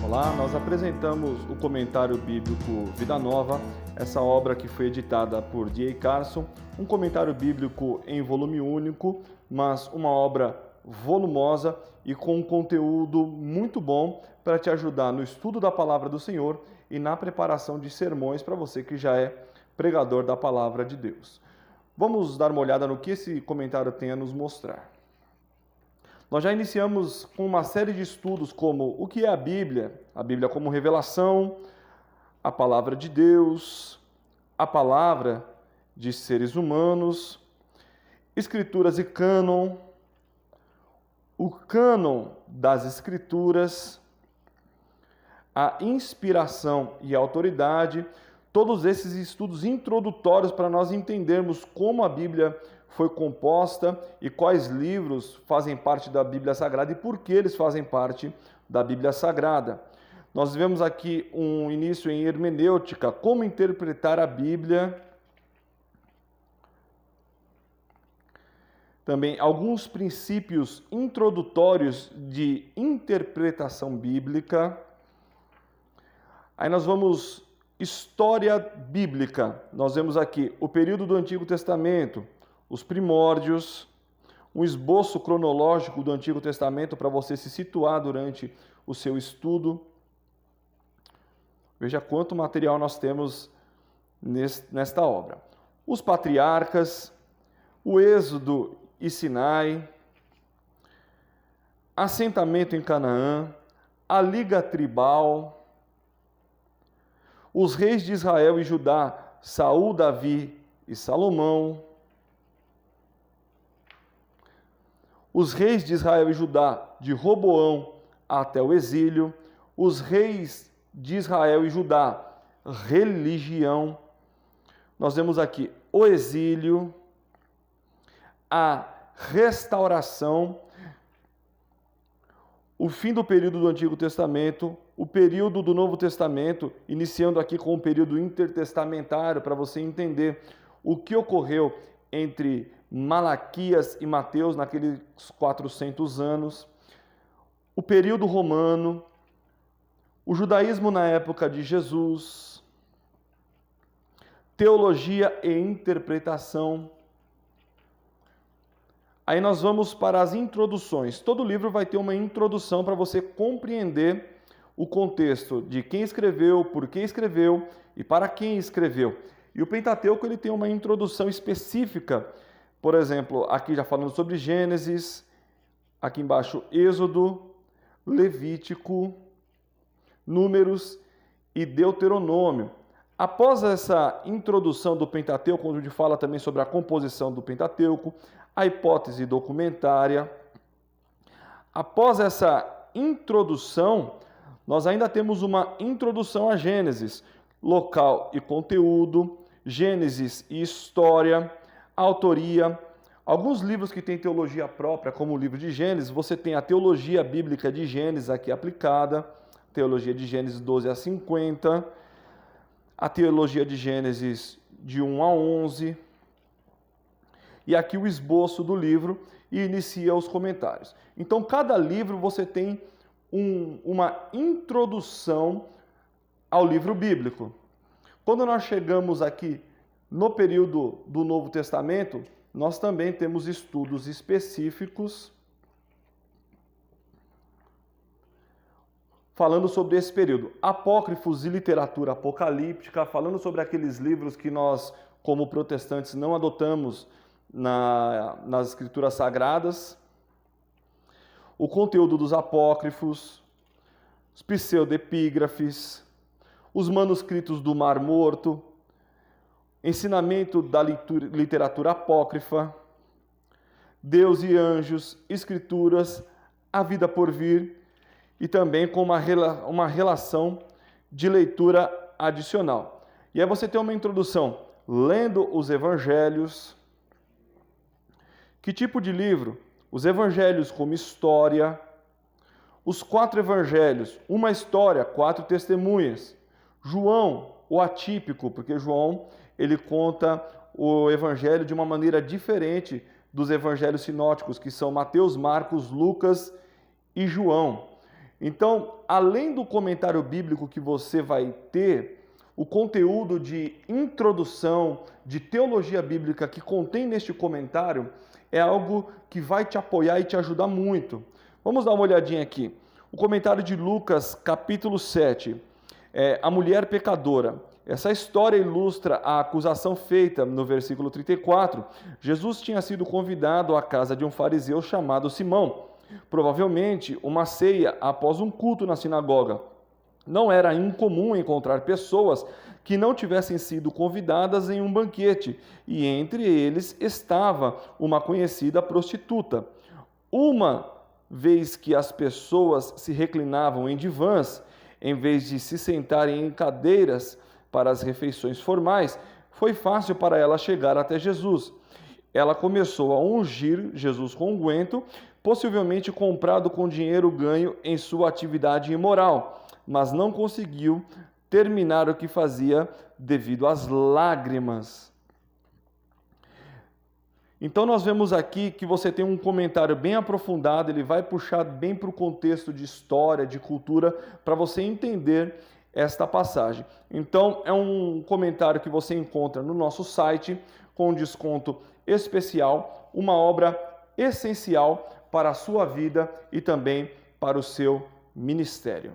Olá, nós apresentamos o comentário bíblico Vida Nova, essa obra que foi editada por D.A. Carson, um comentário bíblico em volume único, mas uma obra volumosa e com um conteúdo muito bom para te ajudar no estudo da Palavra do Senhor e na preparação de sermões para você que já é pregador da Palavra de Deus. Vamos dar uma olhada no que esse comentário tem a nos mostrar. Nós já iniciamos com uma série de estudos como o que é a Bíblia como revelação, a Palavra de Deus, a Palavra de seres humanos, Escrituras e cânon, o cânon das Escrituras, a inspiração e a autoridade, todos esses estudos introdutórios para nós entendermos como a Bíblia foi composta e quais livros fazem parte da Bíblia Sagrada e por que eles fazem parte da Bíblia Sagrada. Nós vemos aqui um início em hermenêutica, como interpretar a Bíblia. Também alguns princípios introdutórios de interpretação bíblica. Aí nós vamos história bíblica. Nós vemos aqui o período do Antigo Testamento, os primórdios, um esboço cronológico do Antigo Testamento para você se situar durante o seu estudo. Veja quanto material nós temos nesta obra. Os patriarcas, o Êxodo e Sinai, assentamento em Canaã, a Liga Tribal, os reis de Israel e Judá, Saul, Davi e Salomão, os reis de Israel e Judá, de Roboão até o exílio, os reis de Israel e Judá, religião. Nós vemos aqui o exílio, a restauração, o fim do período do Antigo Testamento, o período do Novo Testamento, iniciando aqui com o período intertestamentário, para você entender o que ocorreu entre Malaquias e Mateus naqueles 400 anos, o período romano, o judaísmo na época de Jesus, teologia e interpretação. Aí nós vamos para as introduções. Todo livro vai ter uma introdução para você compreender o contexto de quem escreveu, por que escreveu e para quem escreveu. E o Pentateuco ele tem uma introdução específica. Por exemplo, aqui já falando sobre Gênesis, aqui embaixo Êxodo, Levítico, Números e Deuteronômio. Após essa introdução do Pentateuco, onde a gente fala também sobre a composição do Pentateuco, a hipótese documentária, após essa introdução, nós ainda temos uma introdução a Gênesis, local e conteúdo, Gênesis e história, autoria. Alguns livros que têm teologia própria, como o livro de Gênesis, você tem a teologia bíblica de Gênesis aqui aplicada, teologia de Gênesis 12 a 50, a teologia de Gênesis de 1 a 11, e aqui o esboço do livro e inicia os comentários. Então, cada livro você tem uma introdução ao livro bíblico. Quando nós chegamos aqui no período do Novo Testamento, nós também temos estudos específicos falando sobre esse período. Apócrifos e literatura apocalíptica, falando sobre aqueles livros que nós, como protestantes, não adotamos nas escrituras sagradas. O conteúdo dos apócrifos, os pseudepígrafes, os manuscritos do Mar Morto, ensinamento da literatura apócrifa, Deus e anjos, escrituras, a vida por vir e também com uma relação de leitura adicional. E aí você tem uma introdução lendo os evangelhos. Que tipo de livro? Os evangelhos como história, os 4 evangelhos, uma história, 4 testemunhas. João, o atípico, porque João ele conta o evangelho de uma maneira diferente dos evangelhos sinóticos, que são Mateus, Marcos, Lucas e João. Então, além do comentário bíblico que você vai ter, o conteúdo de introdução, de teologia bíblica que contém neste comentário é algo que vai te apoiar e te ajudar muito. Vamos dar uma olhadinha aqui. O comentário de Lucas, capítulo 7, a mulher pecadora. Essa história ilustra a acusação feita no versículo 34. Jesus tinha sido convidado à casa de um fariseu chamado Simão. Provavelmente uma ceia após um culto na sinagoga. Não era incomum encontrar pessoas que não tivessem sido convidadas em um banquete, e entre eles estava uma conhecida prostituta. Uma vez que as pessoas se reclinavam em divãs, em vez de se sentarem em cadeiras para as refeições formais, foi fácil para ela chegar até Jesus. Ela começou a ungir Jesus com unguento, possivelmente comprado com dinheiro ganho em sua atividade imoral, mas não conseguiu terminar o que fazia devido às lágrimas. Então nós vemos aqui que você tem um comentário bem aprofundado, ele vai puxar bem para o contexto de história, de cultura, para você entender esta passagem. Então é um comentário que você encontra no nosso site com um desconto especial, uma obra essencial para a sua vida e também para o seu ministério.